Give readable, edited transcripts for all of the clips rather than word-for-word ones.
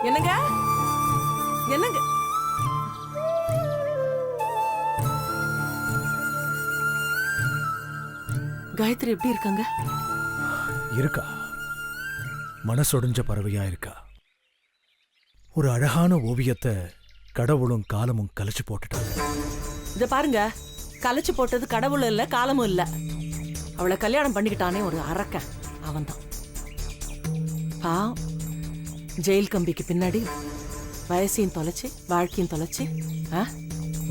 என்னங்க என்னங்க காயத்ரி எப்படி இருக்காங்க? இருக்கா, மனசொடிஞ்ச பறவையா இருக்கா. ஒரு அழகான ஓவியத்தை கடவுளும் காலமும் கலைச்சு போட்டுட்டாங்க. இத பாருங்க, கலைச்சு போட்டது கடவுளும் இல்ல காலமும் இல்ல, அவளை கல்யாணம் பண்ணிக்கிட்டானே ஒரு அரக்கன், அவன்தான். ஜெயில் கம்பிக்கு பின்னாடி வயசையும் தொலைச்சு வாழ்க்கையும் தொலைச்சு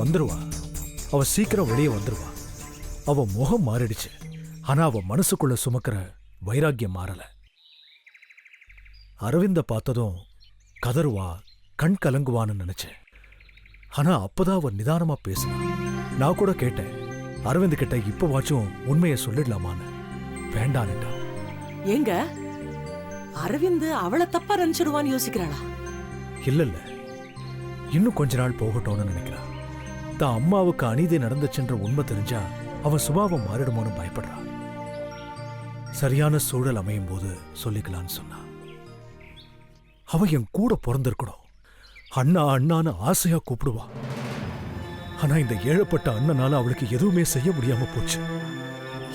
வந்துருவா. அவ சீக்கிரம் வெளியே வந்துருவா. அவ முகம் மாறிடுச்சு, ஆனா அவ மனசுக்குள்ள சுமக்கிற வைராக்கியம் மாறல. அரவிந்த பார்த்ததும் கதறுவா, கண் கலங்குவான்னு நினைச்சேன். ஆனா அப்பதான் அவ நிதானமா பேசினா. நான் கூட கேட்டேன், அரவிந்த் கிட்ட இப்பவாச்சும் உண்மையை சொல்லிடலாமான்னு. வேண்டான்னுட்டா. ஏங்க அரவிந்த் அவளை தப்பா நினைச்சிடுவான்னு யோசிக்கிறாளா? இல்ல, இன்னும் கொஞ்ச நாள் போகட்டும்னு நினைக்கிறா. தான் அம்மாவுக்கு அநீதி நடந்துச்சுன்ற உண்மை தெரிஞ்சா அவன் சுபாவம் மாறிடுமோன்னு பயப்படுறா. சரியான சூழல் அமையும் போது சொல்லிக்கலான்னு சொன்னா. அவ என் கூட பிறந்திருக்கணும். அண்ணா அண்ணான்னு ஆசையா கூப்பிடுவா. ஆனா இந்த ஏழப்பட்ட அண்ணனால அவளுக்கு எதுவுமே செய்ய முடியாம போச்சு.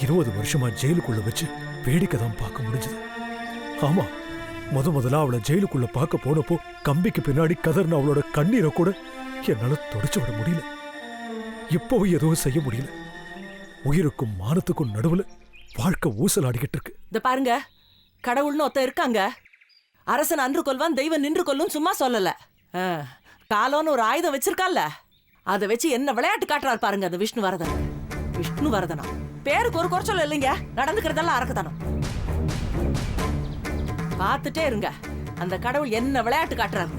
20 வருஷமா ஜெயிலுக்குள்ள வச்சு வேடிக்கை தான் பார்க்க முடிஞ்சது. ஆமா, முதல்ல அவளை ஜெயிலுக்குள்ள பார்க்க போனப்போ கம்பிக்கு பின்னாடி கதர்ன அவளோட கண்ணீரை கூட என்னால தொடச்சு விட முடியல. இப்பவும் எதுவும் செய்ய முடியல. உயிருக்கும் மானத்துக்கும் நடுவுல வாழ்க்கை ஊசலாடிக்கிட்டு இருக்கு. இத பாருங்க, கடவுள்னு ஒருத்தன் இருக்காங்க. அரசன் அன்று கொல்வான், தெய்வம் நின்று கொல்லும் சும்மா சொல்லல. காலம்னு ஒரு ஆயுதம் வச்சிருக்கால, அதை வச்சு என்ன விளையாட்டு காட்டுறாரு பாருங்க அந்த விஷ்ணுவர்தன். விஷ்ணுவர்தனா பேருக்கு ஒரு குறைச்சல் இல்லைங்க, நடந்துக்கிறதெல்லாம் அரக்கதானம். பார்த்துட்டே இருங்க அந்த கடவுள் என்ன விளையாட்டு காட்டுறாரு.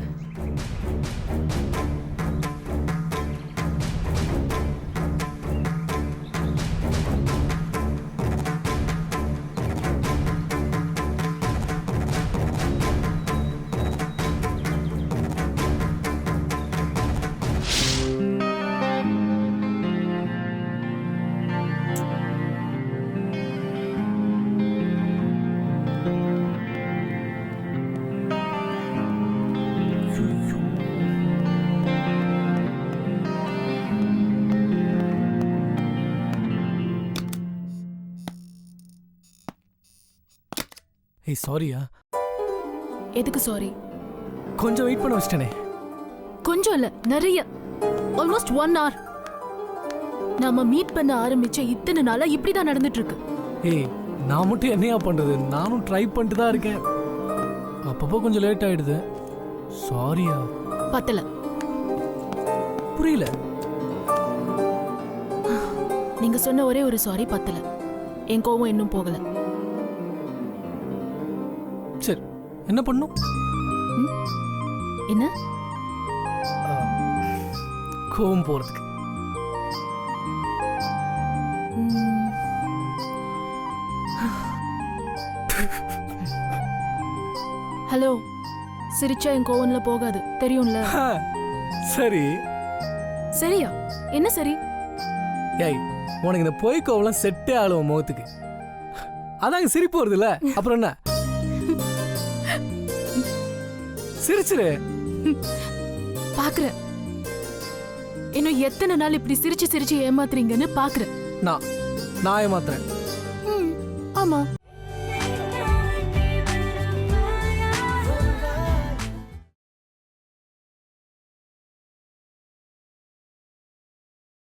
ஏய் சாரியா. எதுக்கு சாரி? கொஞ்சம் வெயிட் பண்ண வச்சிட்டேனே. கொஞ்சம் இல்ல, நிறைய. Almost 1 hour. நாம மீட் பண்ண ஆரம்பிச்ச இத்தனை நாளா இப்படிதான் நடந்துட்டு இருக்கு. ஏய் நான் மட்டும் என்னையா பண்றது, நானும் ட்ரை பண்ணிட்டு தான் இருக்கேன். அப்பப்போ கொஞ்சம் லேட் ஆயிடுது. சாரியா. பத்தல. புரியல. நீங்க சொன்ன ஒரே ஒரு சாரி பத்தல. என் கோவம் இன்னும் போகல. சரி, என்ன பண்ணும்? என்ன? கோவம் போறதுக்கு. ஹலோ, சிரிச்சா என் கோவம்ல போகாது, தெரியும்ல? சரி. சரியா? என்ன சரி? ஏய், உனக்கு இந்த பொய் கோவம்லாம் செட்டே ஆளும் முகத்துக்கு. அதாங்க சிரிப்பு வருது இல்ல, அப்புறம் என்ன? சிரிச்சிரு. பாக்குறேன் இன்னும் எத்தனை நாள் இப்படி சிரிச்சு சிரிச்சு ஏமாத்துறீங்கன்னு பாக்குறேன். நான் ஏமாத்துறேன். ஆமா,